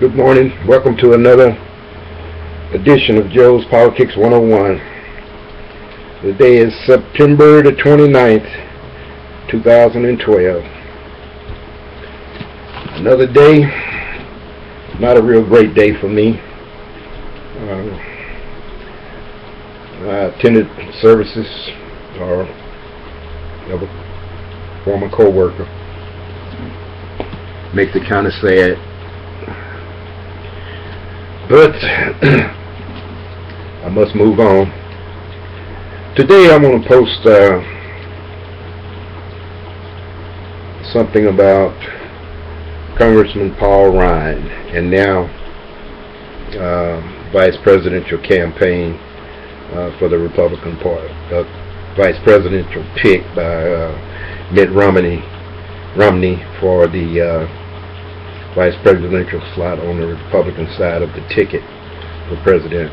Good morning. Welcome to another edition of Joe's Politics 101. The day is September the 29th, 2012. Another day, not a real great day for me. I attended services of a former co-worker. Makes it kind of sad. But I must move on. Today I'm going to post something about Congressman Paul Ryan and now vice presidential campaign for the Republican Party, vice presidential pick by Mitt Romney for the vice presidential slot on the Republican side of the ticket for president.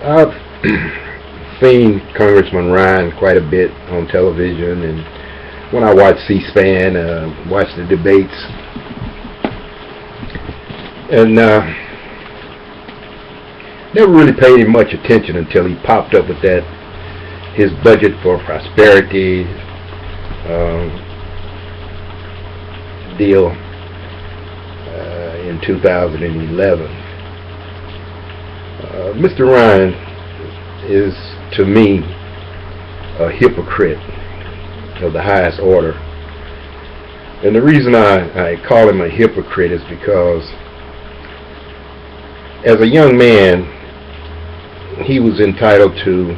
I've seen Congressman Ryan quite a bit on television, and when I watch C-SPAN, watch the debates, and never really paid him much attention until he popped up with that his budget for prosperity deal in 2011. Mr. Ryan is, to me, a hypocrite of the highest order. And the reason I call him a hypocrite is because as a young man, he was entitled to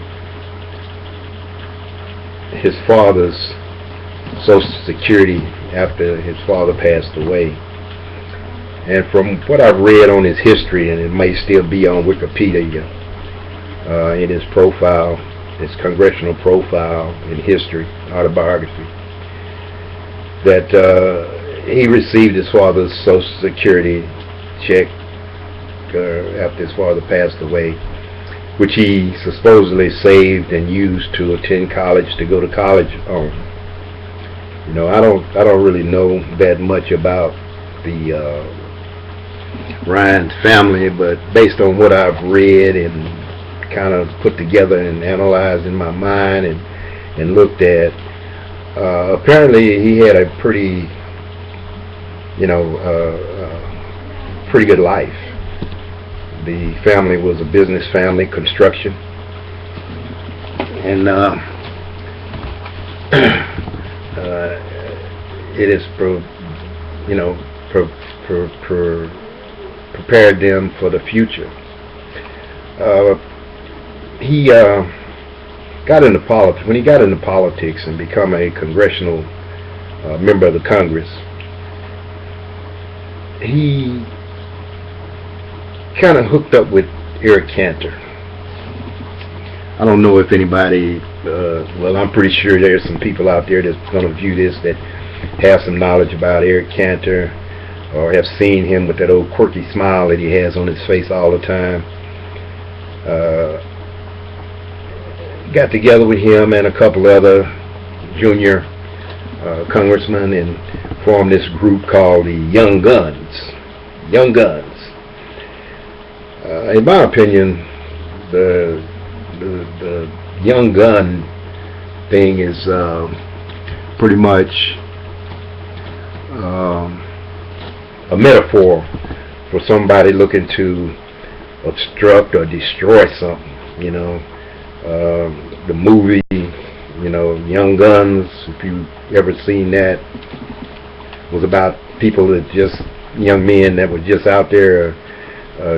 his father's Social Security after his father passed away. And from what I've read on his history, and it may still be on Wikipedia, in his profile, his congressional profile in history, autobiography, that he received his father's Social Security check after his father passed away, which he supposedly saved and used to attend college, to go to college on. You know, I don't really know that much about the Ryan's family, but based on what I've read and kind of put together and analyzed in my mind and looked at, apparently he had a pretty good life. The family was a business family, construction, and it has prepared them for the future. He got into politics. When he got into politics and become a congressional member of the Congress, he kind of hooked up with Eric Cantor. I don't know if anybody, well, I'm pretty sure there's some people out there that's going to view this that have some knowledge about Eric Cantor or have seen him with that old quirky smile that he has on his face all the time. Got together with him and a couple other junior congressmen and formed this group called the Young Guns. Young Guns. In my opinion, the young gun thing is pretty much a metaphor for somebody looking to obstruct or destroy something. You know, the movie, Young Guns, if you've ever seen that, was about people that just, young men that were just out there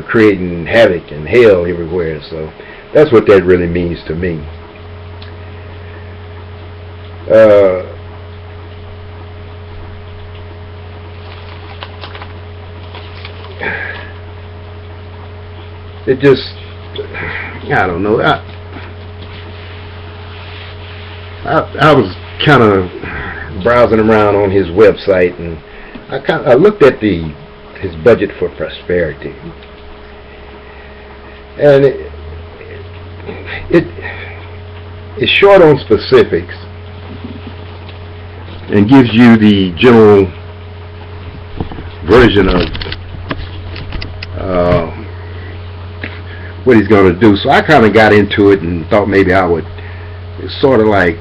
creating havoc and hell everywhere. So that's what that really means to me. It just, I don't know. I was kind of browsing around on his website, and I looked at his budget for prosperity, and it's short on specifics and gives you the general version of what he's going to do. So I kind of got into it and thought maybe I would sort of like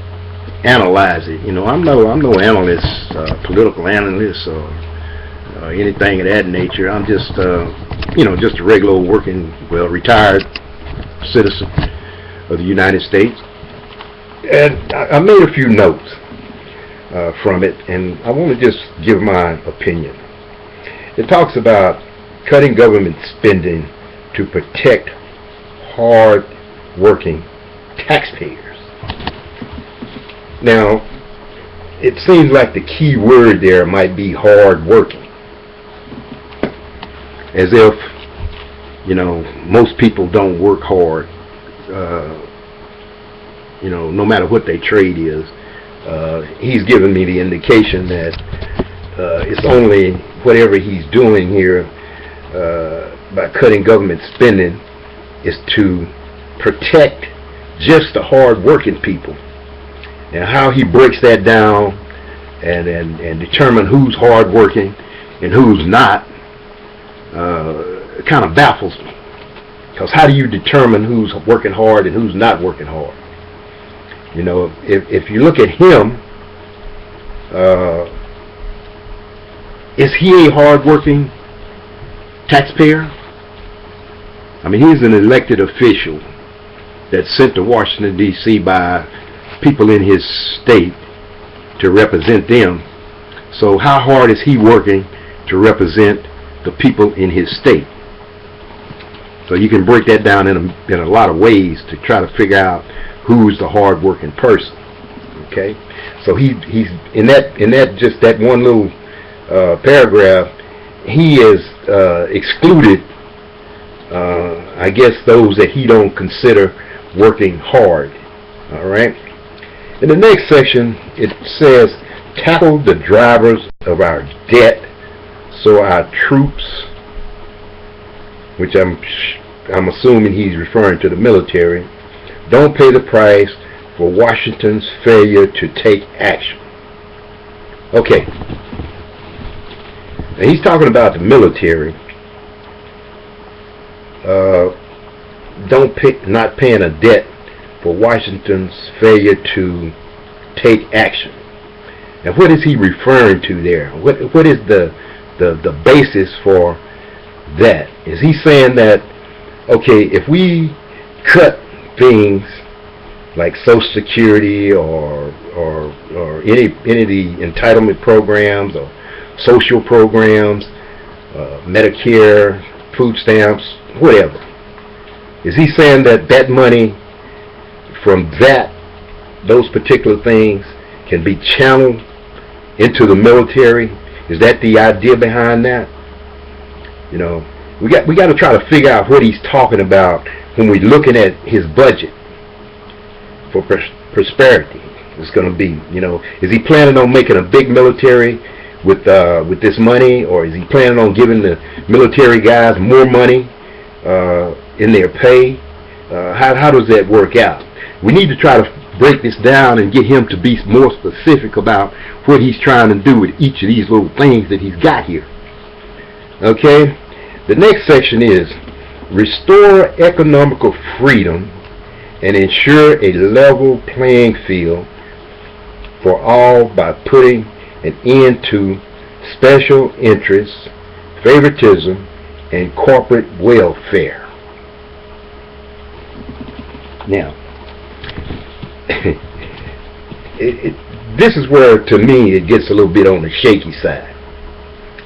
analyze it. You know, I'm no analyst, political analyst, or anything of that nature. I'm just just a regular old working, retired citizen of the United States. And I made a few notes from it, and I want to just give my opinion. It talks about cutting government spending to protect hard-working taxpayers. Now, it seems like the key word there might be hard-working, as if, most people don't work hard, no matter what their trade is. He's given me the indication that it's only whatever he's doing here by cutting government spending is to protect just the hard-working people. Now, how he breaks that down and determine who's hard-working and who's not kind of baffles me. Because how do you determine who's working hard and who's not working hard? If you look at him, is he a hard-working taxpayer? I mean, he's an elected official that's sent to Washington, D.C. by people in his state to represent them. So how hard is he working to represent the people in his state? So you can break that down in a lot of ways to try to figure out who's the hard-working person. Okay, so he's in that just that one little paragraph, he is excluded. I guess those that he don't consider working hard. All right. In the next section, it says, tackle the drivers of our debt, so our troops, which I'm assuming he's referring to the military, don't pay the price for Washington's failure to take action. Okay. Now he's talking about the military not paying a debt for Washington's failure to take action. Now, what is he referring to there? What is the basis for that? Is he saying that, okay, if we cut things like Social Security or any of the entitlement programs or social programs, Medicare, food stamps, whatever, is he saying that that money from those particular things can be channeled into the military? Is that the idea behind that? We got to try to figure out what he's talking about when we're looking at his budget for prosperity. It's going to be, is he planning on making a big military with this money, or is he planning on giving the military guys more money in their pay? How does that work out? We need to try to break this down and get him to be more specific about what he's trying to do with each of these little things that he's got here. Okay? The next section is restore economical freedom and ensure a level playing field for all by putting an end to special interests, favoritism, and corporate welfare. Now, this is where, to me, it gets a little bit on the shaky side.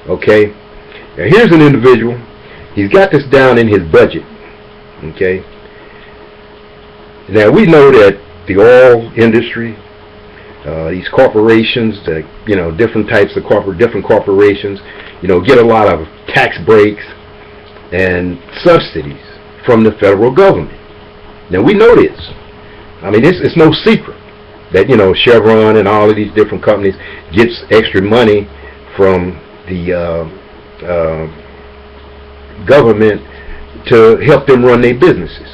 Okay? Now, here's an individual. He's got this down in his budget. Okay? Now, we know that the oil industry, these corporations, different types of different corporations, get a lot of tax breaks and subsidies from the federal government. Now, we know this. I mean, it's no secret that, Chevron and all of these different companies gets extra money from the government to help them run their businesses.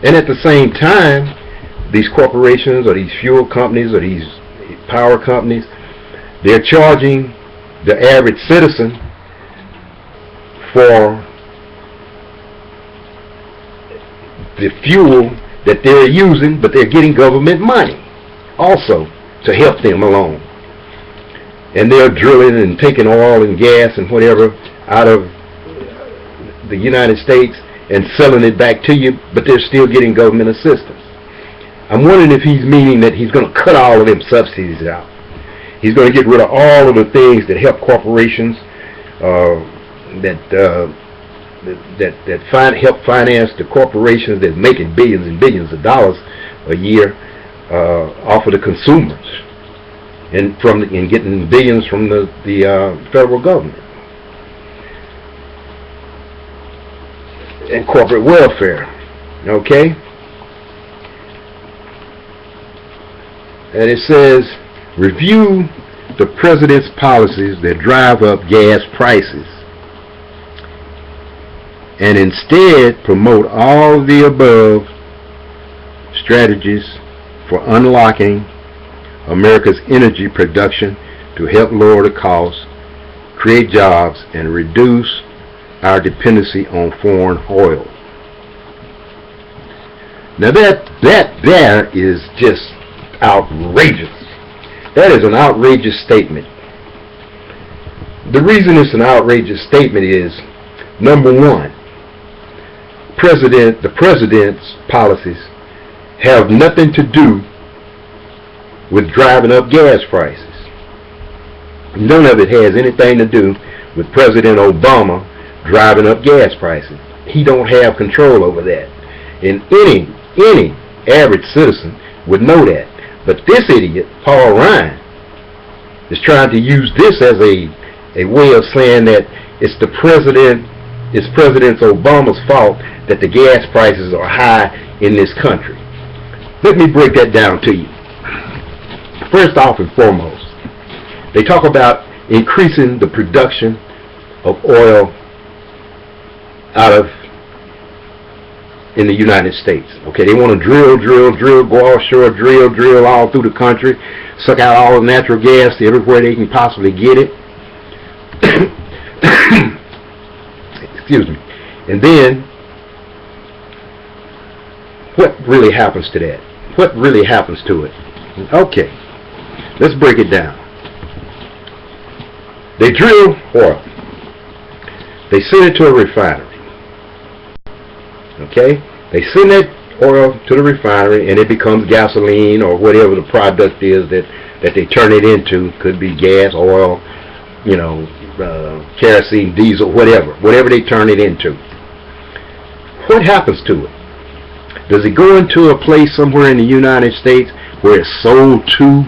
And at the same time, these corporations or these fuel companies or these power companies, they're charging the average citizen for the fuel that they're using, but they're getting government money also to help them along. And they're drilling and taking oil and gas and whatever out of the United States and selling it back to you, but they're still getting government assistance. I'm wondering if he's meaning that he's going to cut all of them subsidies out. He's going to get rid of all of the things that help corporations, help finance the corporations that's making billions and billions of dollars a year off of the consumers, and getting billions from the federal government and corporate welfare. Okay, and it says, review the president's policies that drive up gas prices and instead promote all the above strategies for unlocking America's energy production to help lower the costs, create jobs, and reduce our dependency on foreign oil. Now that there is just outrageous. That is an outrageous statement. The reason it's an outrageous statement is, number one, the president's policies have nothing to do with driving up gas prices. None of it has anything to do with President Obama driving up gas prices. He don't have control over that. And any average citizen would know that. But this idiot, Paul Ryan, is trying to use this as a way of saying that it's President Obama's fault that the gas prices are high in this country. Let me break that down to you. First off and foremost, they talk about increasing the production of oil in the United States. Okay, they want to drill, go offshore, drill all through the country, suck out all the natural gas everywhere they can possibly get it. Excuse me. And then, what really happens to that? What really happens to it? Okay, let's break it down. They drill oil. They send it to a refinery. Okay? They send that oil to the refinery and it becomes gasoline or whatever the product is that they turn it into. Could be gas, oil, kerosene, diesel, whatever they turn it into. What happens to it? Does it go into a place somewhere in the United States where it's sold to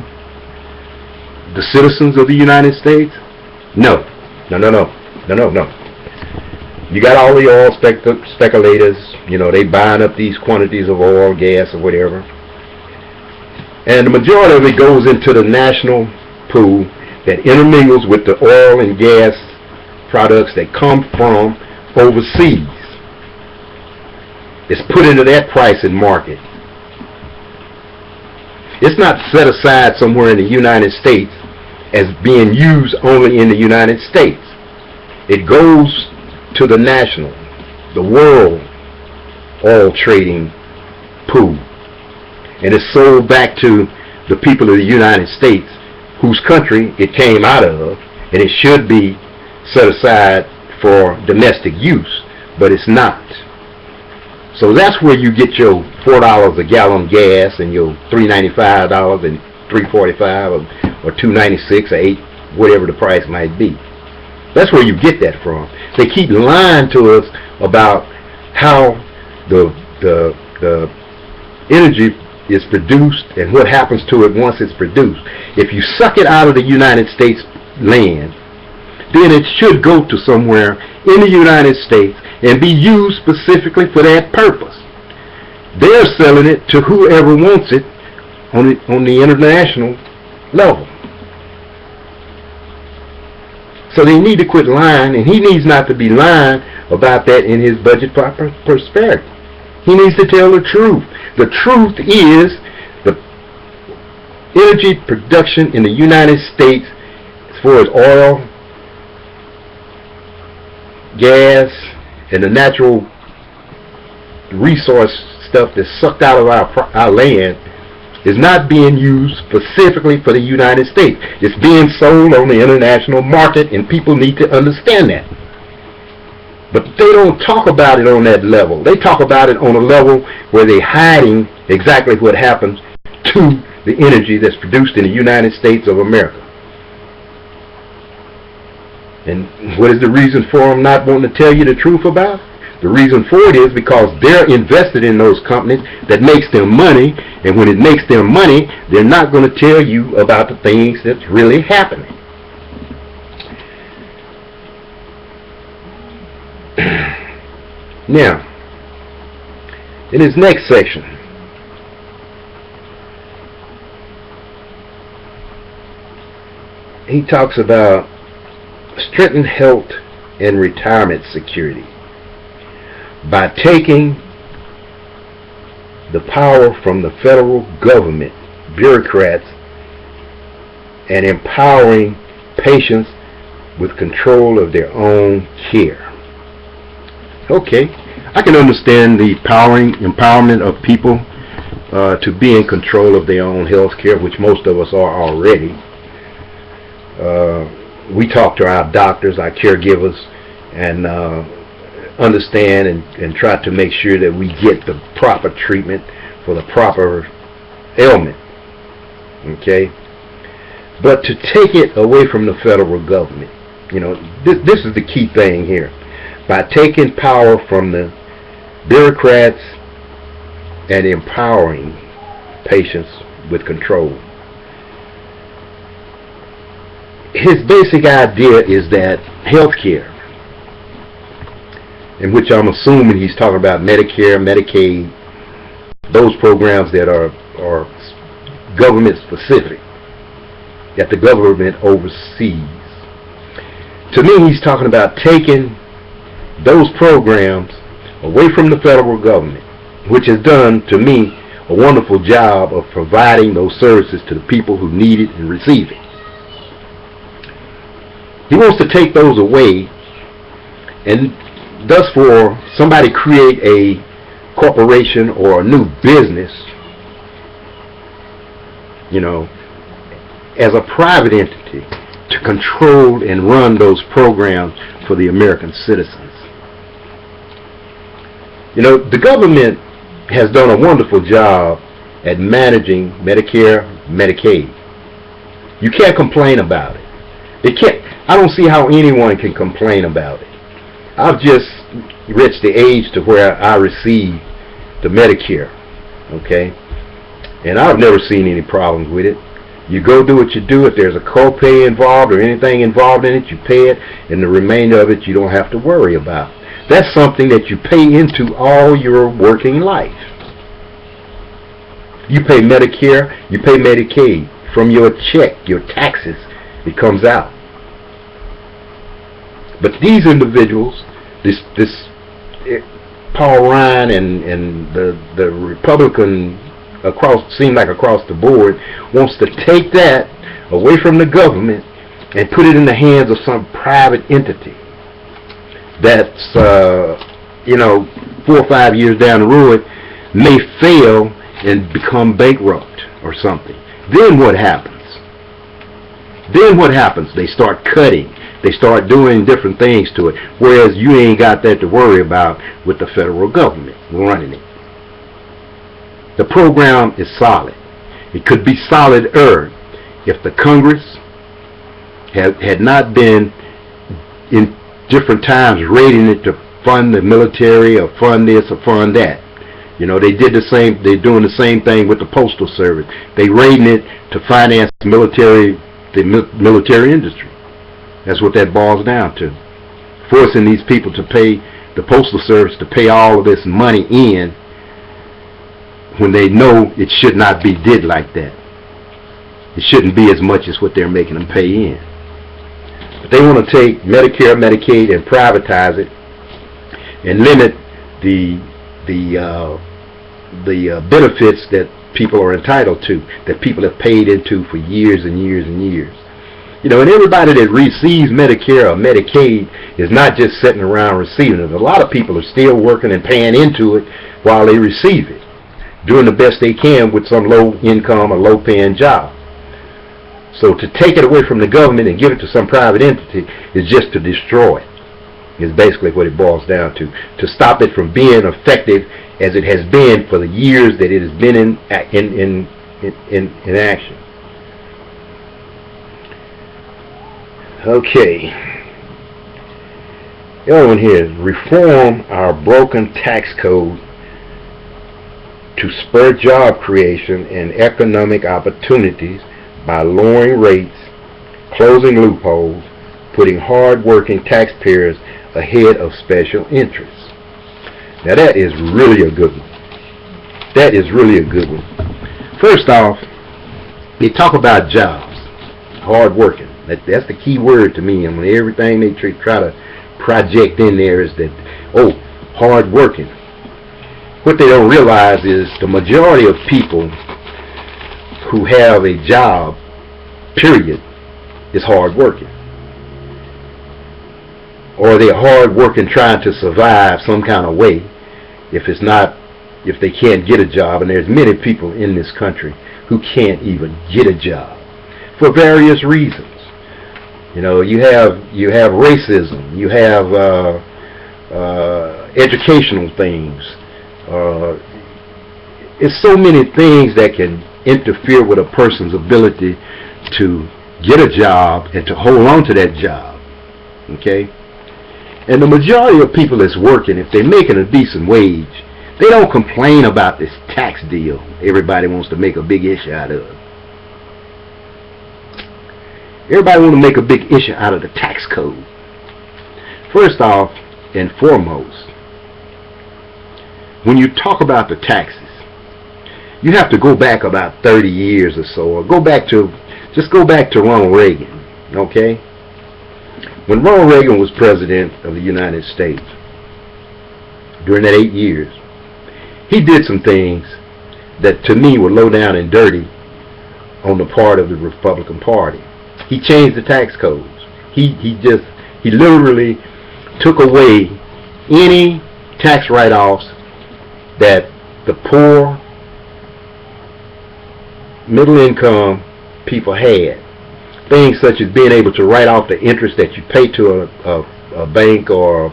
the citizens of the United States? No. You got all the oil speculators, they buying up these quantities of oil, gas, or whatever. And the majority of it goes into the national pool that intermingles with the oil and gas products that come from overseas. It's put into that pricing market. It's not set aside somewhere in the United States as being used only in the United States. It goes to the world oil trading pool, and it's sold back to the people of the United States, whose country it came out of, and it should be set aside for domestic use, but it's not. So that's where you get your $4 a gallon gas and your $3.95 and $3.45 or $2.96 or $8, whatever the price might be. That's where you get that from. They keep lying to us about how the energy is produced and what happens to it once it's produced. If you suck it out of the United States land, then it should go to somewhere in the United States and be used specifically for that purpose. They're selling it to whoever wants it on the international level. So they need to quit lying, and he needs not to be lying about that in his budget prosperity. He needs to tell the truth. The truth is the energy production in the United States, as far as oil, gas, and the natural resource stuff that's sucked out of our land is not being used specifically for the United States. It's being sold on the international market, and people need to understand that. But they don't talk about it on that level. They talk about it on a level where they're hiding exactly what happens to the energy that's produced in the United States of America. And what is the reason for them not wanting to tell you the truth about it? The reason for it is because they're invested in those companies that makes them money, and when it makes them money, they're not going to tell you about the things that's really happening. Now, in his next section, he talks about strengthened health and retirement security by taking the power from the federal government bureaucrats and empowering patients with control of their own care. Okay, I can understand the empowerment of people to be in control of their own health care, which most of us are already. We talk to our doctors, our caregivers, and understand and try to make sure that we get the proper treatment for the proper ailment. Okay? But to take it away from the federal government, this is the key thing here. By taking power from the bureaucrats and empowering patients with control. His basic idea is that healthcare, in which I'm assuming he's talking about Medicare, Medicaid, those programs that are government specific, that the government oversees. To me, he's talking about taking those programs away from the federal government, which has done, to me, a wonderful job of providing those services to the people who need it and receive it. He wants to take those away, and thus for somebody create a corporation or a new business, as a private entity to control and run those programs for the American citizens. The government has done a wonderful job at managing Medicare, Medicaid. You can't complain about it. I don't see how anyone can complain about it. I've just reached the age to where I receive the Medicare, okay? And I've never seen any problems with it. You go do what you do. If there's a copay involved or anything involved in it, you pay it, and the remainder of it you don't have to worry about. That's something that you pay into all your working life. You pay Medicare, you pay Medicaid. From your check, your taxes, it comes out. But these individuals, this Paul Ryan and the Republican seem like across the board, wants to take that away from the government and put it in the hands of some private entity that's 4 or 5 years down the road may fail and become bankrupt or something. Then what happens? They start cutting. They start doing different things to it, whereas you ain't got that to worry about with the federal government running it. The program is solid. It could be solider if the Congress had not been in different times rating it to fund the military or fund this or fund that. They did the same. They're doing the same thing with the Postal Service. They rating it to finance the military industry. That's what that boils down to. Forcing these people to pay the Postal Service to pay all of this money in when they know it should not be did like that. It shouldn't be as much as what they're making them pay in. But they want to take Medicare, Medicaid, and privatize it and limit the benefits that people are entitled to, that people have paid into for years and years and years. And everybody that receives Medicare or Medicaid is not just sitting around receiving it. A lot of people are still working and paying into it while they receive it, doing the best they can with some low income or low paying job. So to take it away from the government and give it to some private entity is just to destroy it, is basically what it boils down to stop it from being effective as it has been for the years that it has been in action. Okay. The other one here is reform our broken tax code to spur job creation and economic opportunities by lowering rates, closing loopholes, putting hard-working taxpayers ahead of special interests. Now that is really a good one. That is really a good one. First off, they talk about jobs, hard-working. That's the key word to me. I mean, everything they try to project in there is that, oh, hard-working. What they don't realize is the majority of people who have a job, period, is hard-working. Or they're hard-working trying to survive some kind of way if they can't get a job. And there's many people in this country who can't even get a job for various reasons. You have racism, you have educational things. It's so many things that can interfere with a person's ability to get a job and to hold on to that job. Okay? And the majority of people that's working, if they're making a decent wage, they don't complain about this tax deal everybody wants to make a big issue out of. Everybody wants to make a big issue out of the tax code. First off and foremost, when you talk about the taxes, you have to go back about 30 years or so, or go back to Ronald Reagan, okay? When Ronald Reagan was president of the United States, during that 8 years, he did some things that to me were low down and dirty on the part of the Republican Party. He changed the tax codes. He literally took away any tax write-offs that the poor, middle income people had. Things such as being able to write off the interest that you pay to a bank or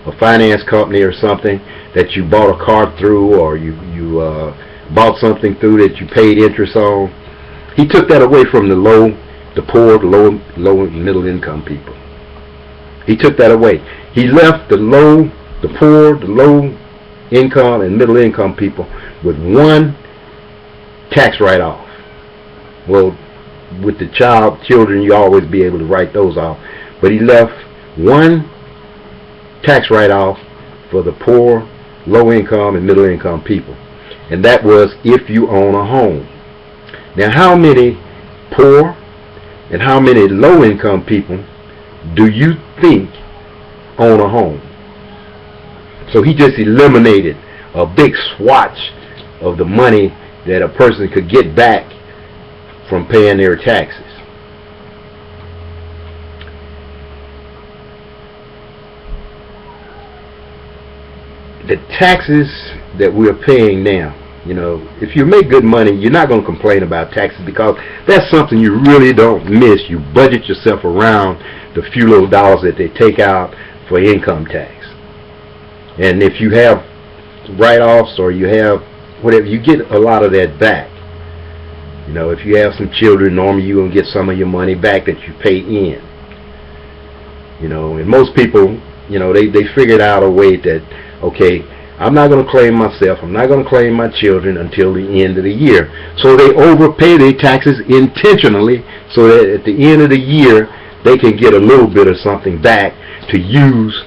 a finance company or something that you bought a car through, or you bought something through that you paid interest on. He took that away from the poor, the low and middle income people. He took that away. He left the poor, the low income and middle income people with one tax write-off. Well, with the children, you always be able to write those off. But he left one tax write-off for the poor, low income and middle income people. And that was if you own a home. Now, how many poor and how many low income people do you think own a home? So he just eliminated a big swatch of the money that a person could get back from paying their taxes. The taxes that we're paying now, if you make good money, you're not going to complain about taxes because that's something you really don't miss. You budget yourself around the few little dollars that they take out for income tax. And if you have write-offs or you have whatever, you get a lot of that back. If you have some children, normally you're going to get some of your money back that you pay in. And most people, they figured out a way that, okay, I'm not going to claim myself, I'm not going to claim my children until the end of the year. So they overpay their taxes intentionally so that at the end of the year they can get a little bit of something back to use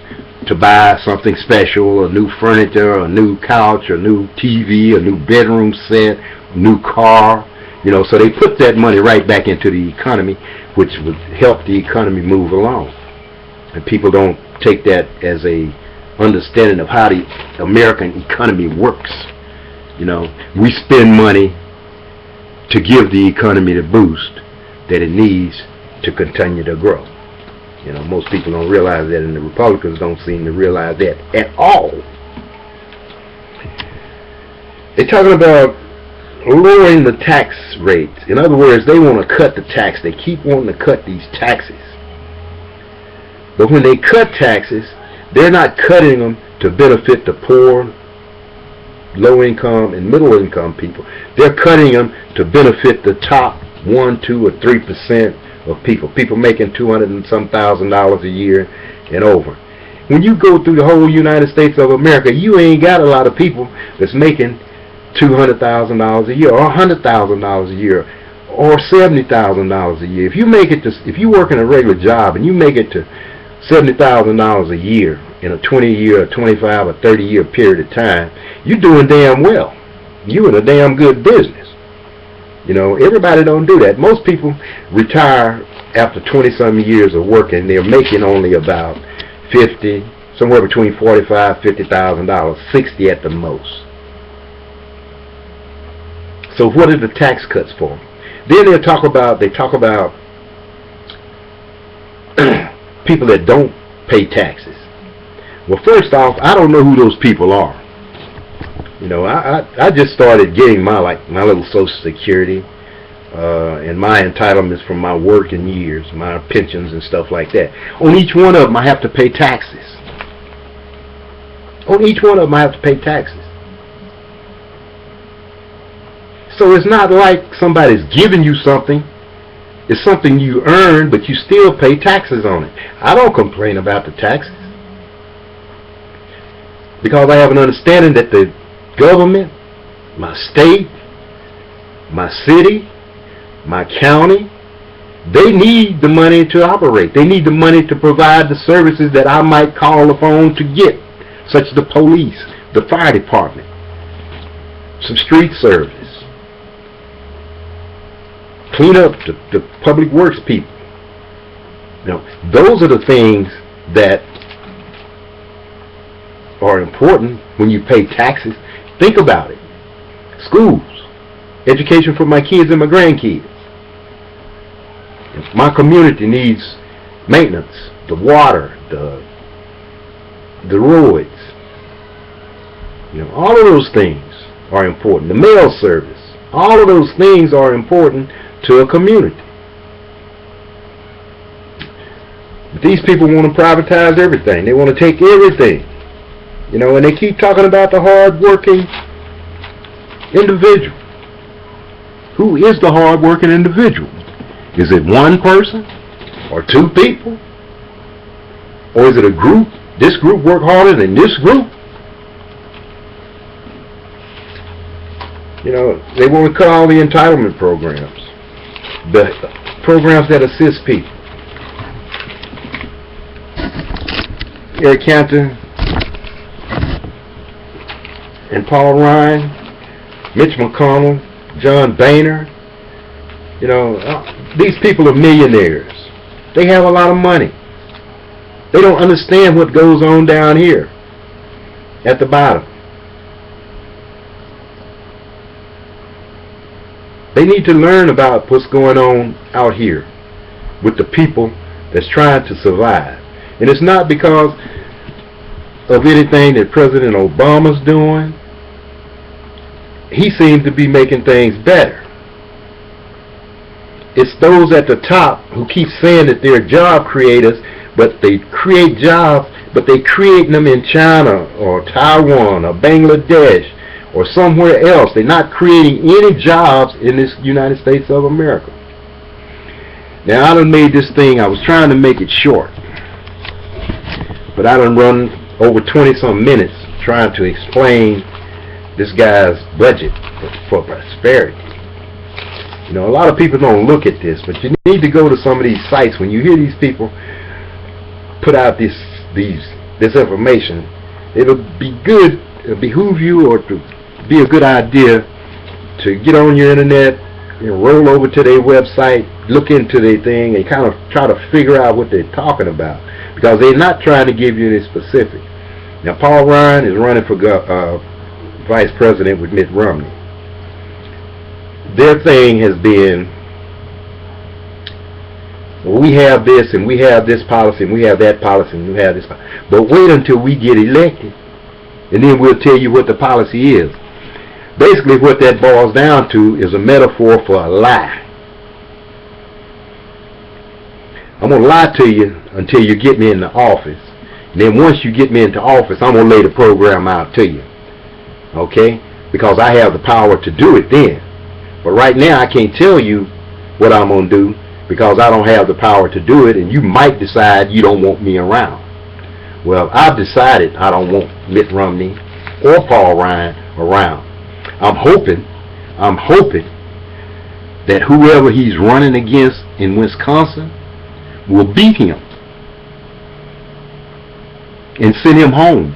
to buy something special, a new furniture, a new couch, a new TV, a new bedroom set, a new car. So they put that money right back into the economy, which would help the economy move along. And people don't take that as a understanding of how the American economy works. We spend money to give the economy the boost that it needs to continue to grow. You know, most people don't realize that, and the Republicans don't seem to realize that at all. They're talking about lowering the tax rates. In other words, they want to cut the tax. They keep wanting to cut these taxes. But when they cut taxes, they're not cutting them to benefit the poor, low income, and middle income people. They're cutting them to benefit the top 1, 2, or 3% of people making $200 and some $1,000 a year and over. When you go through the whole United States of America, you ain't got a lot of people that's making $200,000 a year, or $100,000 a year, or $70,000 a year. If you make it to, if you work in a regular job and you make it to $70,000 a year in a 20-year, or 25, or 30-year period of time, you're doing damn well. You in a damn good business. You know, everybody don't do that. Most people retire after 20-some years of working. They're making only about somewhere between $45,000, $50,000, $60 at the most. So what are the tax cuts for? Then they talk about people that don't pay taxes. Well, first off, I don't know who those people are. You know, I just started getting my little Social Security and my entitlements from my working years, my pensions and stuff like that. On each one of them, I have to pay taxes. On each one of them, I have to pay taxes. So it's not like somebody's giving you something. It's something you earn, but you still pay taxes on it. I don't complain about the taxes, because I have an understanding that the government, my state, my city, my county, they need the money to operate. They need the money to provide the services that I might call upon to get, such as the police, the fire department, some street service, clean up the public works people. You know, those are the things that are important when you pay taxes. Think about it. Schools, education for my kids and my grandkids. If my community needs maintenance, the water, the roads, you know, all of those things are important. The mail service, all of those things are important to a community. But these people want to privatize everything. They want to take everything. You know, and they keep talking about the hard-working individual. Who is the hard-working individual? Is it one person? Or two people? Or is it a group? This group work harder than this group? You know, they want to cut all the entitlement programs. The programs that assist people. Eric Cantor and Paul Ryan, Mitch McConnell, John Boehner. You know, these people are millionaires. They have a lot of money. They don't understand what goes on down here at the bottom. They need to learn about what's going on out here with the people that's trying to survive. And it's not because of anything that President Obama's doing. He seems to be making things better. It's those at the top who keep saying that they're job creators, but they create jobs, but they create them in China or Taiwan or Bangladesh or somewhere else. They're not creating any jobs in this United States of America. Now, I done made this thing, I was trying to make it short, but I done run over 20-some minutes trying to explain this guy's budget for prosperity. You know, a lot of people don't look at this, but you need to go to some of these sites. When you hear these people put out this information, it'll be good, it'll behoove you, or to be a good idea to get on your internet, you know, roll over to their website, look into their thing, and kind of try to figure out what they're talking about, because they're not trying to give you any specific. Now, Paul Ryan is running for vice president with Mitt Romney. Their thing has been Well, we have this and we have this policy and we have that policy and we have this. But wait until we get elected, and then we'll tell you what the policy is. Basically, what that boils down to is a metaphor for a lie. I'm going to lie to you until you get me in the office. And then once you get me into office, I'm going to lay the program out to you. Okay? Because I have the power to do it then. But right now, I can't tell you what I'm going to do because I don't have the power to do it, and you might decide you don't want me around. Well, I've decided I don't want Mitt Romney or Paul Ryan around. I'm hoping that whoever he's running against in Wisconsin will beat him and send him home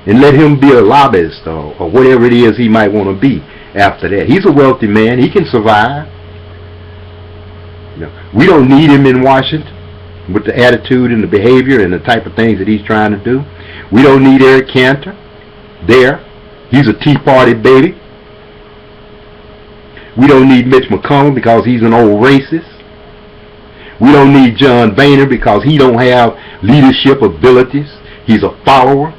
and let him be a lobbyist or whatever it is he might want to be after that. He's a wealthy man. He can survive. You know, we don't need him in Washington with the attitude and the behavior and the type of things that he's trying to do. We don't need Eric Cantor there. He's a Tea Party baby. We don't need Mitch McConnell because he's an old racist. We don't need John Boehner because he don't have leadership abilities. He's a follower.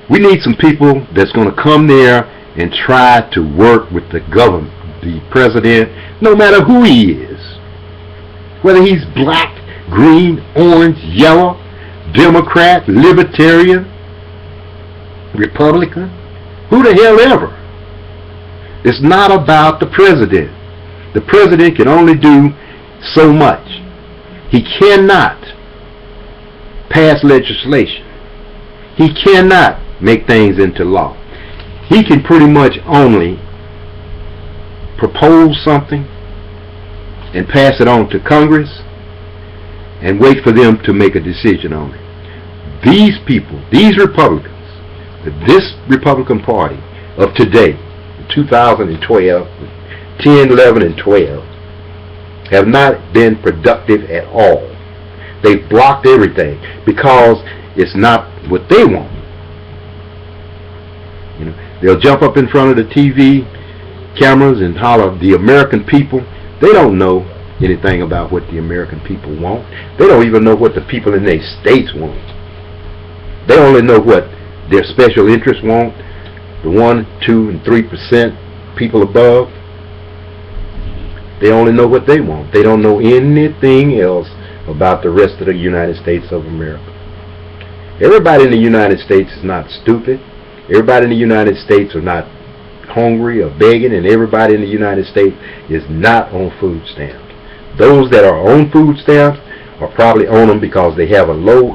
We need some people that's going to come there and try to work with the government, the president, no matter who he is. Whether he's black, green, orange, yellow, Democrat, Libertarian, Republican, who the hell ever. It's not about the president. The president can only do so much. He cannot pass legislation. He cannot make things into law. He can pretty much only propose something and pass it on to Congress and wait for them to make a decision on it. These people, these Republicans, this Republican Party of today, 2012, 10, 11, and 12, have not been productive at all. They've blocked everything because it's not what they want. You know, they'll jump up in front of the TV cameras and holler, the American people. They don't know anything about what the American people want. They don't even know what the people in their states want. They only know what their special interests want, the 1, 2, and 3% people above. They only know what they want. They don't know anything else about the rest of the United States of America. Everybody in the United States is not stupid. Everybody in the United States are not hungry or begging, and everybody in the United States is not on food stamps. Those that are on food stamps are probably on them because they have a low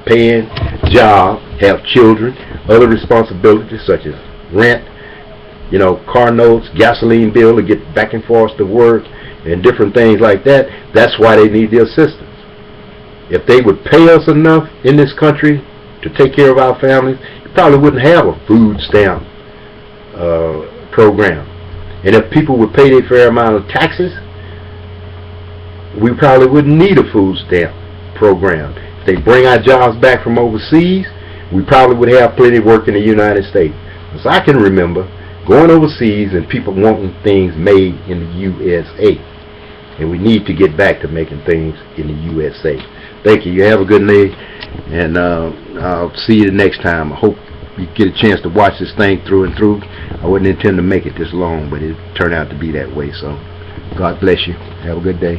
paying job, have children, other responsibilities such as rent, you know, car notes, gasoline bill to get back and forth to work, and different things like that. That's why they need the assistance. If they would pay us enough in this country to take care of our families, you probably wouldn't have a food stamp program. And if people would pay their fair amount of taxes, we probably wouldn't need a food stamp program. If they bring our jobs back from overseas, we probably would have plenty of work in the United States. As I can remember, going overseas and people wanting things made in the USA. And we need to get back to making things in the USA. Thank you. You have a good day, and I'll see you the next time. I hope you get a chance to watch this thing through and through. I wouldn't intend to make it this long, but it turned out to be that way. So God bless you. Have a good day.